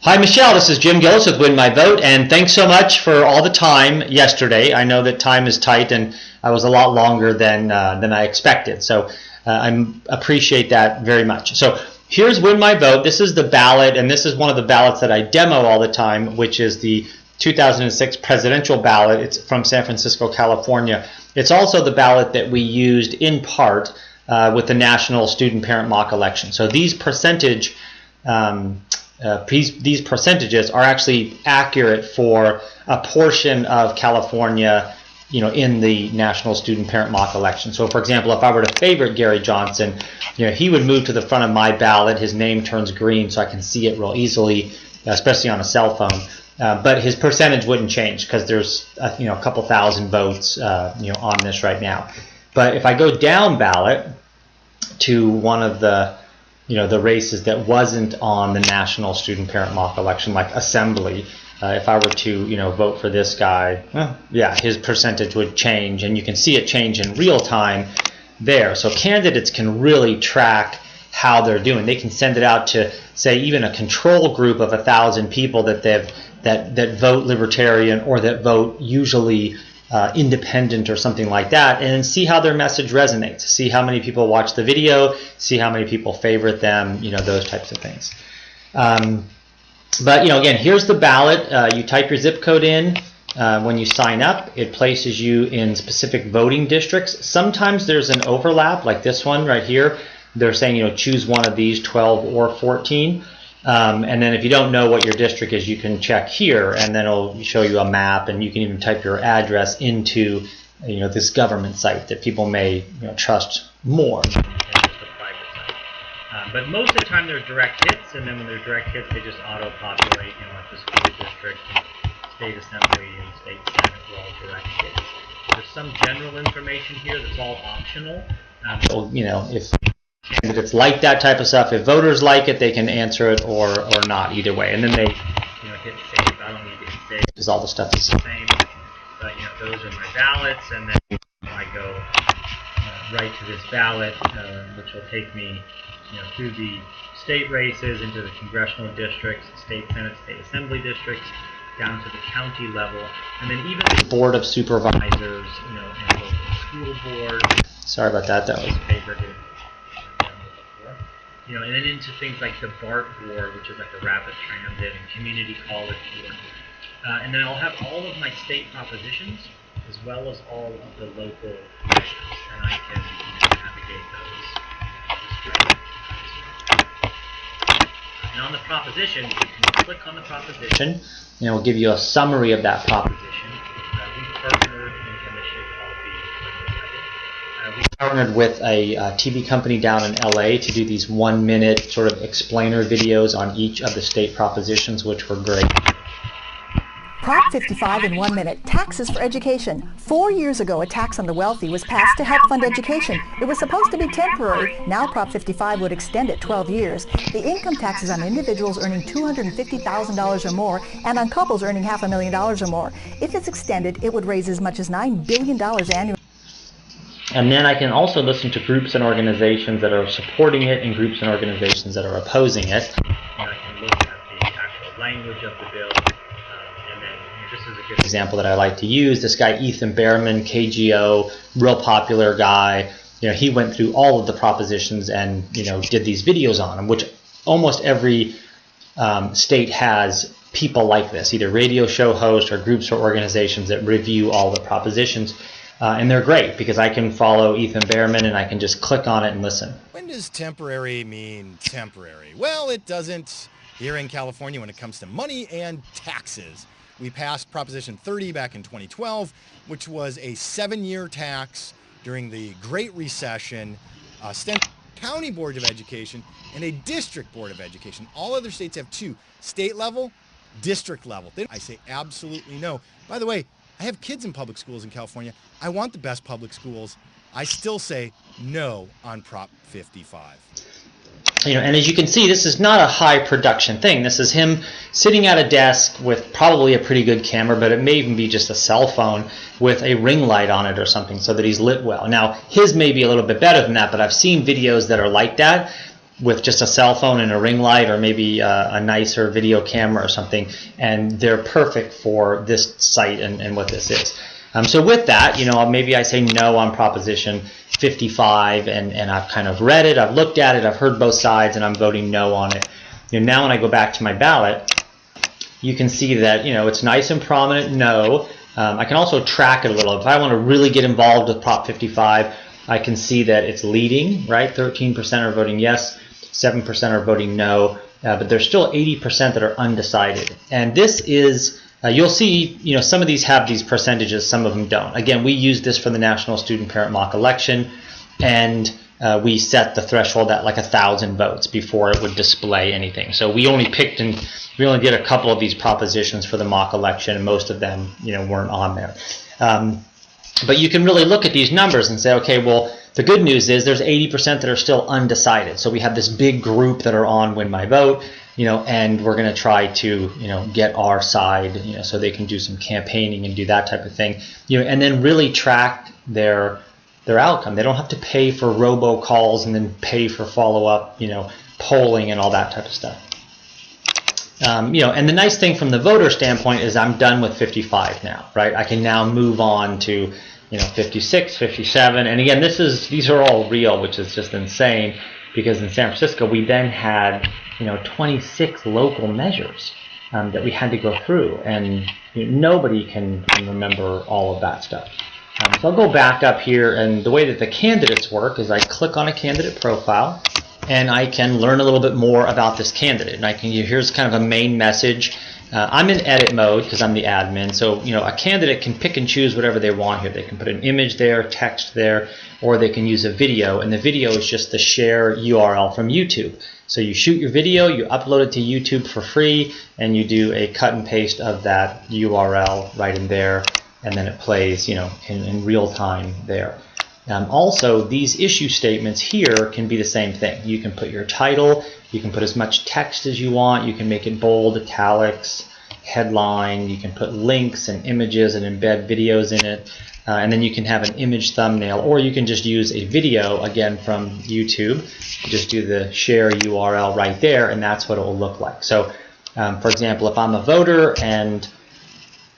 Hi, Michelle. This is Jim Gillis with Win My Vote, and thanks so much for all the time yesterday. I know that time is tight, and I was a lot longer than I expected, so I appreciate that very much. So here's Win My Vote. This is the ballot, and this is one of the ballots that I demo all the time, which is the 2006 presidential ballot. It's from San Francisco, California. It's also the ballot that we used in part with the national student parent mock election. So these percentages are actually accurate for a portion of California, in the national student parent mock election. So, for example, if I were to favorite Gary Johnson, he would move to the front of my ballot. His name turns green, so I can see it real easily, especially on a cell phone. But his percentage wouldn't change because there's a couple thousand votes on this right now. But if I go down ballot to one of the the races that wasn't on the national student parent mock election, like assembly, if I were to vote for this guy, yeah, his percentage would change, and you can see it change in real time there. So candidates can really track how they're doing. They can send it out to, say, even a control group of 1,000 people that that vote libertarian or that vote usually independent or something like that, and see how their message resonates, see how many people watch the video, see how many people favorite them, those types of things. But again, here's the ballot. You type your zip code in. When you sign up, it places you in specific voting districts. Sometimes there's an overlap, like this one right here. They're saying choose one of these, 12 or 14. And then if you don't know what your district is, you can check here, and then it'll show you a map, and you can even type your address into this government site that people may trust more than just a private site. But most of the time there's direct hits, and then when there's direct hits, they just auto-populate, like the school district, and state assembly, and state senate are all direct hits. There's some general information here that's all optional. So if candidates like that type of stuff, if voters like it, they can answer it or not, either way. And then they hit save. I don't need to hit save because all the stuff is the same. But those are my ballots, and then I go right to this ballot, which will take me through the state races, into the congressional districts, state senate, state assembly districts, down to the county level, and then even the board of supervisors, and the school board. Sorry about that. That was favorited. And then into things like the BART board, which is like the rapid transit and community college board. And then I'll have all of my state propositions as well as all of the local issues, and I can navigate those. And on the proposition, you can click on the proposition, and it will give you a summary of that proposition. We partnered with a TV company down in LA to do these 1-minute sort of explainer videos on each of the state propositions, which were great. Prop 55 in 1 minute, taxes for education. 4 years ago, a tax on the wealthy was passed to help fund education. It was supposed to be temporary. Now Prop 55 would extend it 12 years. The income tax is on individuals earning $250,000 or more and on couples earning $500,000 or more. If it's extended, it would raise as much as $9 billion annually. And then I can also listen to groups and organizations that are supporting it and groups and organizations that are opposing it. And I can look at the actual language of the bill. And then this is a good example that I like to use. This guy, Ethan Behrman, KGO, real popular guy. He went through all of the propositions and did these videos on them, which almost every state has people like this, either radio show hosts or groups or organizations that review all the propositions. And they're great because I can follow Ethan Behrman and I can just click on it and listen. When does temporary mean temporary? Well, it doesn't here in California when it comes to money and taxes. We passed Proposition 30 back in 2012, which was a 7-year tax during the Great Recession, county board of education, and a district board of education. All other states have 2, state level, district level. I say absolutely no. By the way, I have kids in public schools in California. I want the best public schools. I still say no on Prop 55. And as you can see, this is not a high production thing. This is him sitting at a desk with probably a pretty good camera, but it may even be just a cell phone with a ring light on it or something so that he's lit well. Now, his may be a little bit better than that, but I've seen videos that are like that. with just a cell phone and a ring light, or maybe a nicer video camera or something, and they're perfect for this site and what this is. So with that, maybe I say no on Proposition 55, and I've kind of read it, I've looked at it, I've heard both sides, and I'm voting no on it. Now when I go back to my ballot, you can see that it's nice and prominent no. I can also track it a little. If I want to really get involved with Prop 55, I can see that it's leading, right? 13% are voting yes, 7% are voting no, but there's still 80% that are undecided. And this is, you'll see, some of these have these percentages, some of them don't. Again, we used this for the National Student Parent Mock Election, and we set the threshold at like 1,000 votes before it would display anything. So we only did a couple of these propositions for the mock election, and most of them, weren't on there. But you can really look at these numbers and say, okay, well, the good news is there's 80% that are still undecided. So we have this big group that are on Win My Vote, and we're going to try to, get our side, so they can do some campaigning and do that type of thing, and then really track their outcome. They don't have to pay for robocalls and then pay for follow-up, polling and all that type of stuff. And the nice thing from the voter standpoint is I'm done with 55 now, right? I can now move on to, 56, 57, and again, these are all real, which is just insane, because in San Francisco we then had, 26 local measures that we had to go through, and nobody can remember all of that stuff. So I'll go back up here, and the way that the candidates work is I click on a candidate profile, and I can learn a little bit more about this candidate. And here's kind of a main message. I'm in edit mode because I'm the admin, so a candidate can pick and choose whatever they want here. They can put an image there, text there, or they can use a video, and the video is just the share URL from YouTube. So you shoot your video, you upload it to YouTube for free, and you do a cut and paste of that URL right in there, and then it plays, in real time there. Also, these issue statements here can be the same thing. You can put your title, you can put as much text as you want, you can make it bold, italics, headline, you can put links and images and embed videos in it, and then you can have an image thumbnail, or you can just use a video, again from YouTube, just do the share URL right there, and that's what it will look like. So, for example, if I'm a voter and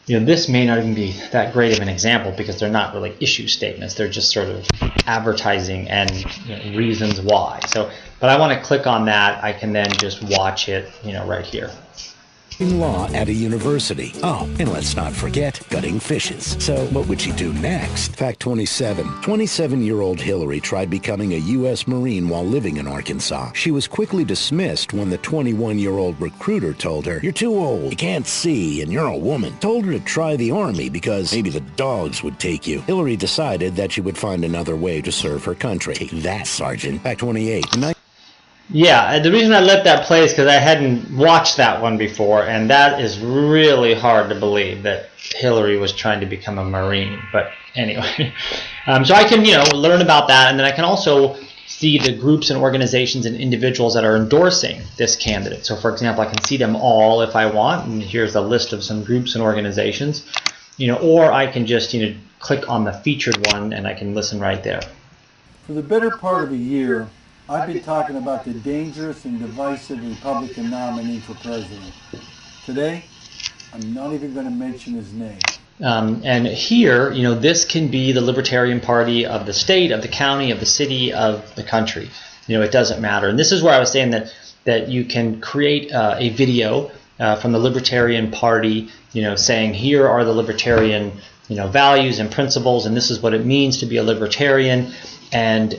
this may not even be that great of an example because they're not really issue statements. They're just sort of advertising and reasons why. So, but I want to click on that. I can then just watch it, right here. In law at a university. Oh, and let's not forget gutting fishes. So what would she do next? Fact 27. 27-year-old Hillary tried becoming a U.S. Marine while living in Arkansas. She was quickly dismissed when the 21-year-old recruiter told her, "You're too old, you can't see, and you're a woman." Told her to try the Army because maybe the dogs would take you. Hillary decided that she would find another way to serve her country. Take that, Sergeant. Fact 28. Yeah, the reason I let that play is because I hadn't watched that one before, and that is really hard to believe that Hillary was trying to become a Marine. But anyway, so I can learn about that, and then I can also see the groups and organizations and individuals that are endorsing this candidate. So for example, I can see them all if I want, and here's a list of some groups and organizations, or I can just click on the featured one and I can listen right there. For the better part of a year, I've been talking about the dangerous and divisive Republican nominee for president. Today, I'm not even going to mention his name. And here, this can be the Libertarian Party of the state, of the county, of the city, of the country. It doesn't matter. And this is where I was saying that you can create a video from the Libertarian Party, saying here are the Libertarian, values and principles, and this is what it means to be a Libertarian. And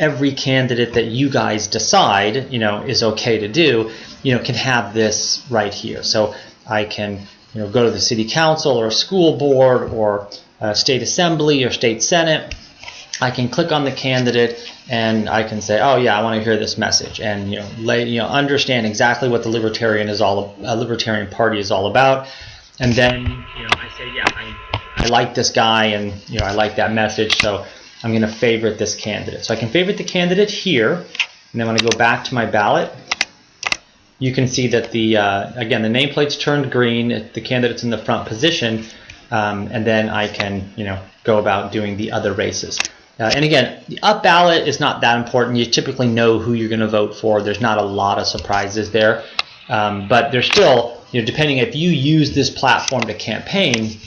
every candidate that you guys decide is okay to do can have this right here. So I can go to the city council or a school board or a state assembly or state senate. I can click on the candidate and I can say, oh yeah, I want to hear this message, and understand exactly what the Libertarian Party is all about. And then I say, yeah, I like this guy, and I like that message, so I'm going to favorite this candidate. So I can favorite the candidate here, and then when I go back to my ballot, you can see that again, the nameplate's turned green, the candidate's in the front position, and then I can go about doing the other races. And again, the up ballot is not that important. You typically know who you're going to vote for. There's not a lot of surprises there. But there's still, depending if you use this platform to campaign,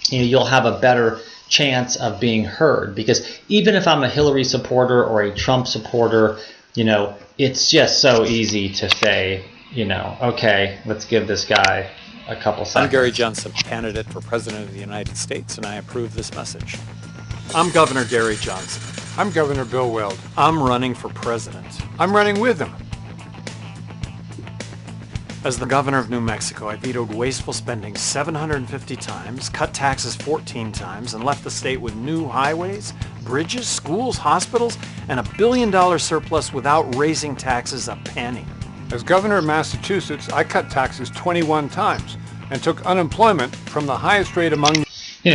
you'll have a better chance of being heard. Because even if I'm a Hillary supporter or a Trump supporter, it's just so easy to say, okay, let's give this guy a couple seconds. I'm Gary Johnson, candidate for President of the United States, and I approve this message. I'm Governor Gary Johnson. I'm Governor Bill Weld. I'm running for president. I'm running with him. As the governor of New Mexico, I vetoed wasteful spending 750 times, cut taxes 14 times, and left the state with new highways, bridges, schools, hospitals, and $1 billion surplus without raising taxes a penny. As governor of Massachusetts, I cut taxes 21 times and took unemployment from the highest rate among...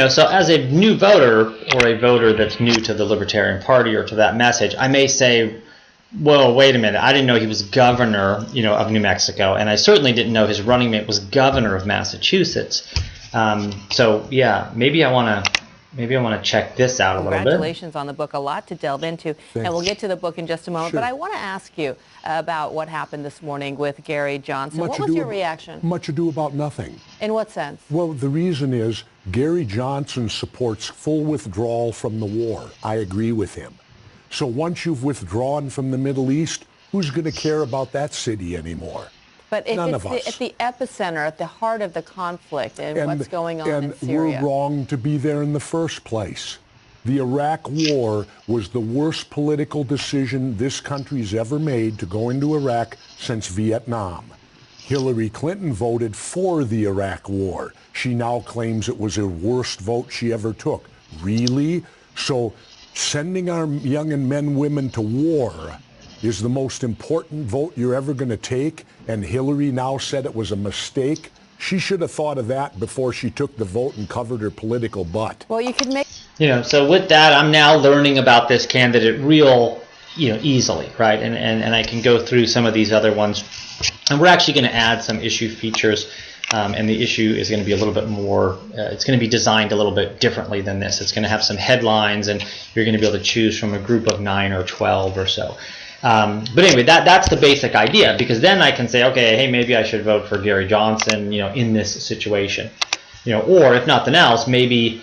So as a new voter or a voter that's new to the Libertarian Party or to that message, I may say, well, wait a minute, I didn't know he was governor, of New Mexico, and I certainly didn't know his running mate was governor of Massachusetts. So yeah, maybe I want to check this out a little bit. Congratulations on the book. A lot to delve into. Thanks. And we'll get to the book in just a moment. Sure. But I want to ask you about what happened this morning with Gary Johnson. What was your reaction? Much ado about nothing. In what sense? Well, the reason is Gary Johnson supports full withdrawal from the war. I agree with him. So once you've withdrawn from the Middle East, who's going to care about that city anymore? But if None it's of us. at the epicenter, at the heart of the conflict and what's going on in And Syria. we're wrong to be there in the first place. The Iraq War was the worst political decision this country's ever made to go into Iraq since Vietnam. Hillary Clinton voted for the Iraq War. She now claims it was her worst vote she ever took. Really? So sending our young and men, women to war is the most important vote you're ever going to take, and Hillary now said it was a mistake? She should have thought of that before she took the vote and covered her political butt. Well, you could make... So with that, I'm now learning about this candidate easily, right? And I can go through some of these other ones. And we're actually going to add some issue features, and the issue is going to be a little bit more, it's going to be designed a little bit differently than this. It's going to have some headlines, and you're going to be able to choose from a group of 9 or 12 or so. But anyway, that's the basic idea, because then I can say, okay, hey, maybe I should vote for Gary Johnson, in this situation, or if nothing else, maybe,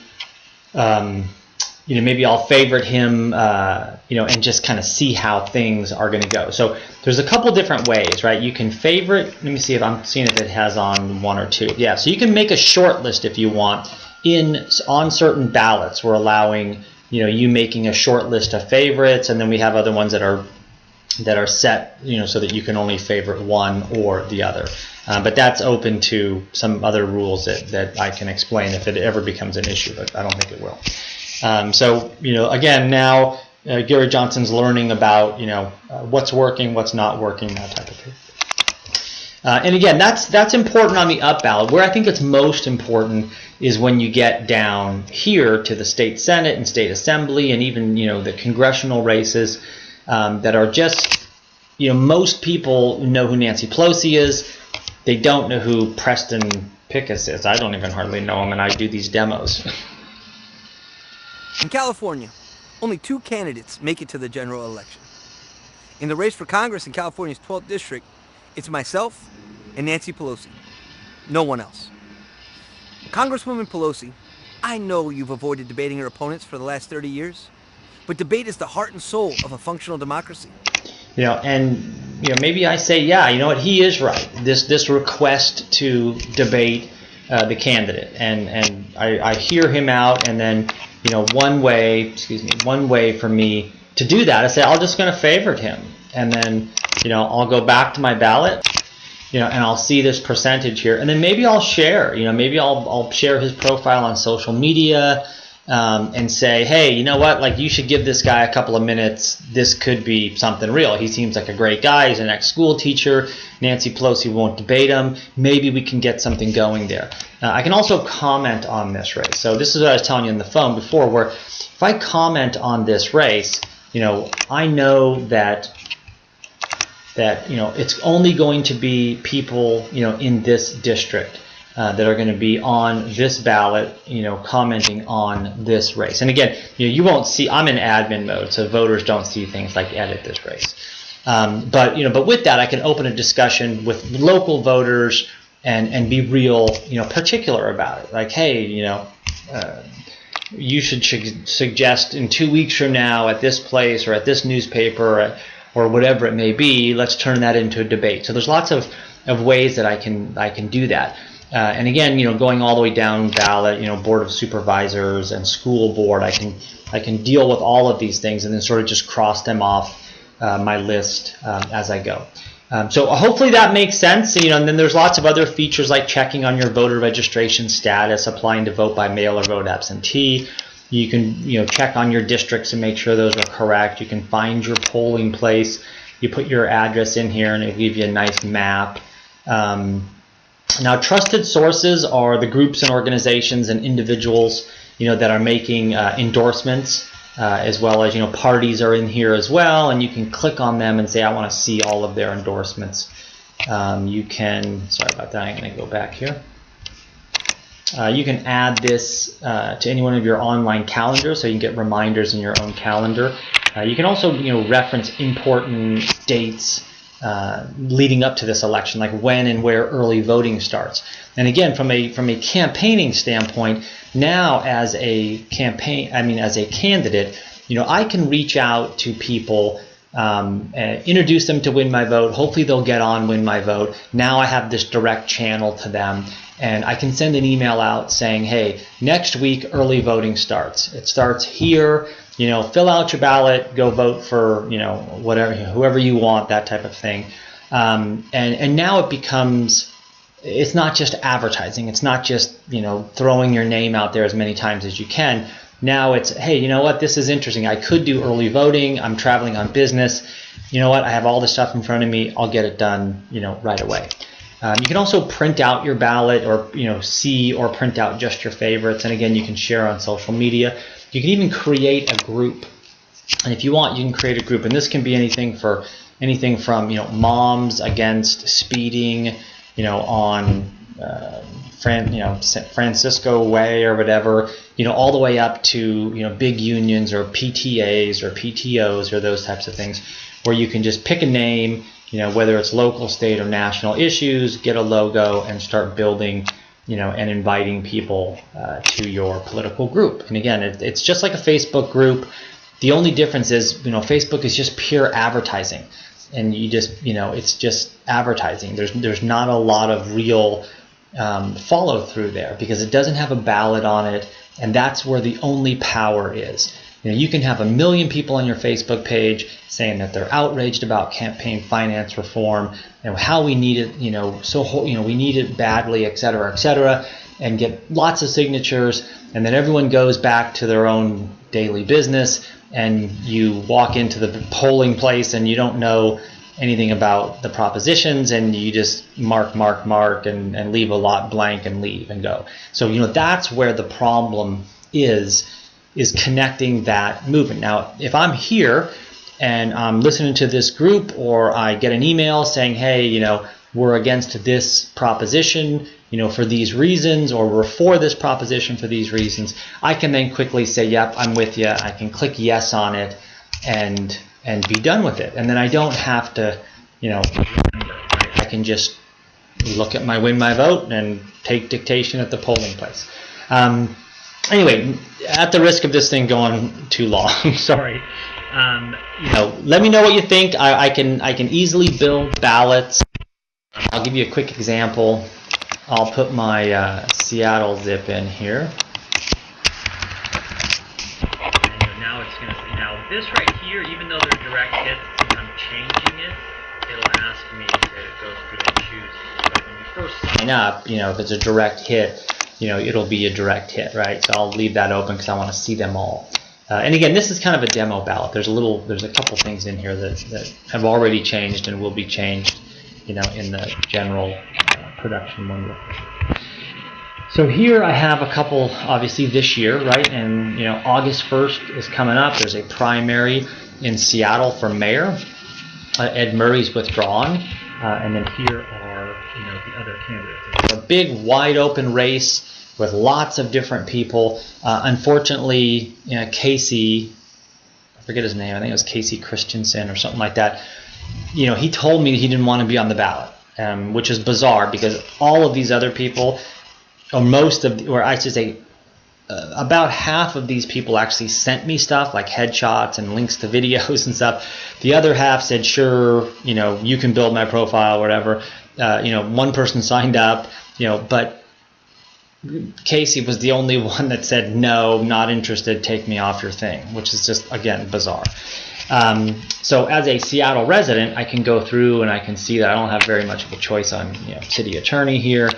maybe I'll favorite him, and just kind of see how things are going to go. So there's a couple different ways, right? You can favorite. Let me see if I'm seeing if it has on 1 or 2. Yeah, so you can make a short list if you want. On certain ballots, we're allowing, you making a short list of favorites, and then we have other ones that are set, so that you can only favorite one or the other. But that's open to some other rules that I can explain if it ever becomes an issue, but I don't think it will. So, again, now Gary Johnson's learning about, what's working, what's not working, that type of thing. And again, that's important on the up ballot. Where I think it's most important is when you get down here to the state Senate and state assembly, and even, the congressional races. That are just, most people know who Nancy Pelosi is. They don't know who Preston Pickus is. I don't even hardly know him, and I do these demos. In California, only 2 candidates make it to the general election. In the race for Congress in California's 12th district, it's myself and Nancy Pelosi. No one else. Congresswoman Pelosi, I know you've avoided debating your opponents for the last 30 years. But debate is the heart and soul of a functional democracy. Maybe I say, yeah, he is right. This request to debate the candidate, and I hear him out, and then, one way for me to do that, I say, I'm just going to favorite him, and then, I'll go back to my ballot, and I'll see this percentage here, and then maybe I'll share, maybe I'll share his profile on social media. And say, hey, you know what, like, you should give this guy a couple of minutes. This could be something real. He seems like a great guy. He's an ex-school teacher. Nancy Pelosi won't debate him. Maybe we can get something going there. I can also comment on this race. So this is what I was telling you on the phone before, where if I comment on this race, I know that it's only going to be people, in this district that are going to be on this ballot, commenting on this race. And again, you won't see, I'm in admin mode, so voters don't see things like edit this race. But with that, I can open a discussion with local voters and be real, particular about it. Like, hey, you should suggest in 2 weeks from now at this place or at this newspaper or whatever it may be, let's turn that into a debate. So there's lots of ways that I can do that. And again, going all the way down ballot, Board of Supervisors and school board, I can deal with all of these things and then sort of just cross them off my list as I go. So hopefully that makes sense. And then there's lots of other features like checking on your voter registration status, applying to vote by mail or vote absentee. You can check on your districts and make sure those are correct. You can find your polling place. You put your address in here and it'll give you a nice map. Now, trusted sources are the groups and organizations and individuals, that are making endorsements, as well as, parties are in here as well, and you can click on them and say, I want to see all of their endorsements. You can, sorry about that, I'm going to go back here. You can add this to any one of your online calendars, so you can get reminders in your own calendar. You can also, reference important dates leading up to this election, like when and where early voting starts. And again, from a campaigning standpoint, now as a candidate, I can reach out to people, introduce them to Win My Vote. Hopefully they'll get on Win My Vote. Now I have this direct channel to them, and I can send an email out saying, hey, next week early voting starts. It starts here. Fill out your ballot, go vote for, whatever, whoever you want, that type of thing. And now it becomes, it's not just advertising. It's not just, throwing your name out there as many times as you can. Now it's, hey, you know what, this is interesting. I could do early voting. I'm traveling on business. You know what, I have all this stuff in front of me. I'll get it done, right away. You can also print out your ballot or, see or print out just your favorites. And again, you can share on social media. You can even create a group, and if you want, you can create a group, and this can be anything from moms against speeding, on Francisco Way or whatever, all the way up to big unions or PTAs or PTOs or those types of things, where you can just pick a name, whether it's local, state, or national issues, get a logo, and start building. And inviting people to your political group. And again, it's just like a Facebook group. The only difference is, Facebook is just pure advertising, and you just, it's just advertising. There's not a lot of real follow through there because it doesn't have a ballot on it, and that's where the only power is. You can have 1 million people on your Facebook page saying that they're outraged about campaign finance reform and how we need it, we need it badly, et cetera, and get lots of signatures, and then everyone goes back to their own daily business, and you walk into the polling place and you don't know anything about the propositions, and you just mark and leave a lot blank and leave and go. So that's where the problem is connecting that movement. Now, if I'm here and I'm listening to this group, or I get an email saying, hey, we're against this proposition, for these reasons, or we're for this proposition for these reasons, I can then quickly say, yep, I'm with you. I can click yes on it and be done with it. And then I don't have to, I can just look at my Win My Vote and take dictation at the polling place. Anyway, at the risk of this thing going too long, sorry. Let me know what you think. I can easily build ballots. I'll give you a quick example. I'll put my Seattle zip in here. And now it's gonna. Now this right here, even though they're direct hits, since I'm changing it, it'll ask me to go through and choose. But when you first sign up, if it's a direct hit, it'll be a direct hit, right? So I'll leave that open because I want to see them all. And again, this is kind of a demo ballot. There's a couple things in here that have already changed and will be changed, in the general production window. So here I have a couple, obviously this year, right? And August 1st is coming up. There's a primary in Seattle for mayor. Ed Murray's withdrawn, and then here are the other candidates. It's a big, wide open race with lots of different people. Unfortunately, Casey, I forget his name, I think it was Casey Christensen or something like that, he told me he didn't want to be on the ballot, which is bizarre because all of these other people, or most of, or I should say, about half of these people actually sent me stuff like headshots and links to videos and stuff. The other half said, sure, you can build my profile, whatever. One person signed up, but Casey was the only one that said, no, not interested, take me off your thing, which is just, again, bizarre. So as a Seattle resident, I can go through and I can see that I don't have very much of a choice on, city attorney here,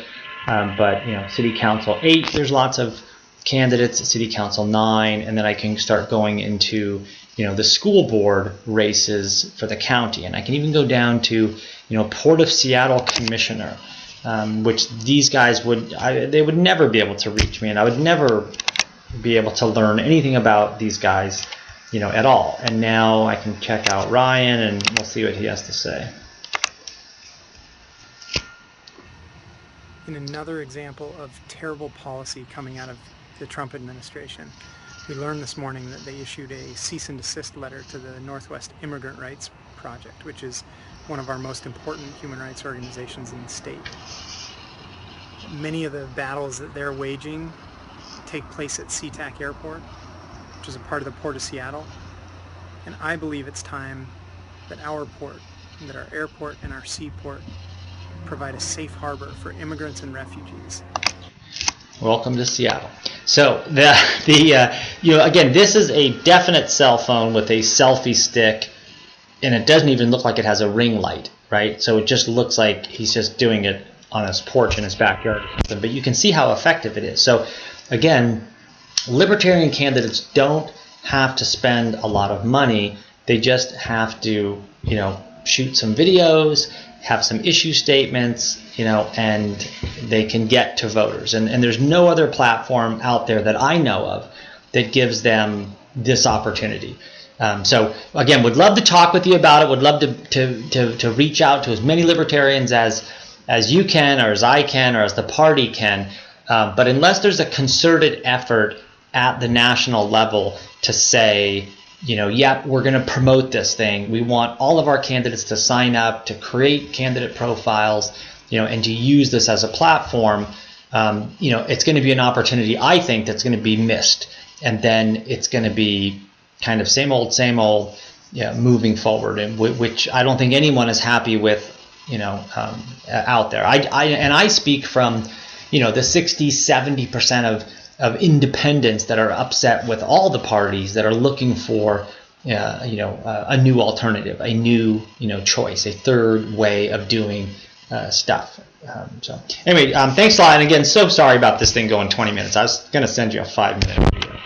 but, city council 8, there's lots of candidates, city council 9, and then I can start going into the school board races for the county, and I can even go down to Port of Seattle commissioner, which these guys they would never be able to reach me, and I would never be able to learn anything about these guys at all. And now I can check out Ryan and we'll see what he has to say. In another example of terrible policy coming out of the Trump administration, we learned this morning that they issued a cease and desist letter to the Northwest Immigrant Rights Project, which is one of our most important human rights organizations in the state. Many of the battles that they're waging take place at SeaTac Airport, which is a part of the Port of Seattle. And I believe it's time that our port, that our airport and our seaport provide a safe harbor for immigrants and refugees. Welcome to Seattle. So again, this is a definite cell phone with a selfie stick, and it doesn't even look like it has a ring light, right? So it just looks like he's just doing it on his porch in his backyard or something. But you can see how effective it is. So again, libertarian candidates don't have to spend a lot of money. They just have to, shoot some videos, have some issue statements, and they can get to voters. And there's no other platform out there that I know of that gives them this opportunity. So again, would love to talk with you about it. Would love to reach out to as many libertarians as you can, or as I can, or as the party can. But unless there's a concerted effort at the national level to say, yep, we're going to promote this thing. We want all of our candidates to sign up, to create candidate profiles, and to use this as a platform. It's going to be an opportunity, I think, that's going to be missed. And then it's going to be kind of same old, moving forward, and which I don't think anyone is happy with, out there. I speak from, the 60-70% of independents that are upset with all the parties that are looking for, a new alternative, a new, choice, a third way of doing stuff. So anyway, thanks a lot. And again, so sorry about this thing going 20 minutes. I was going to send you a 5-minute video.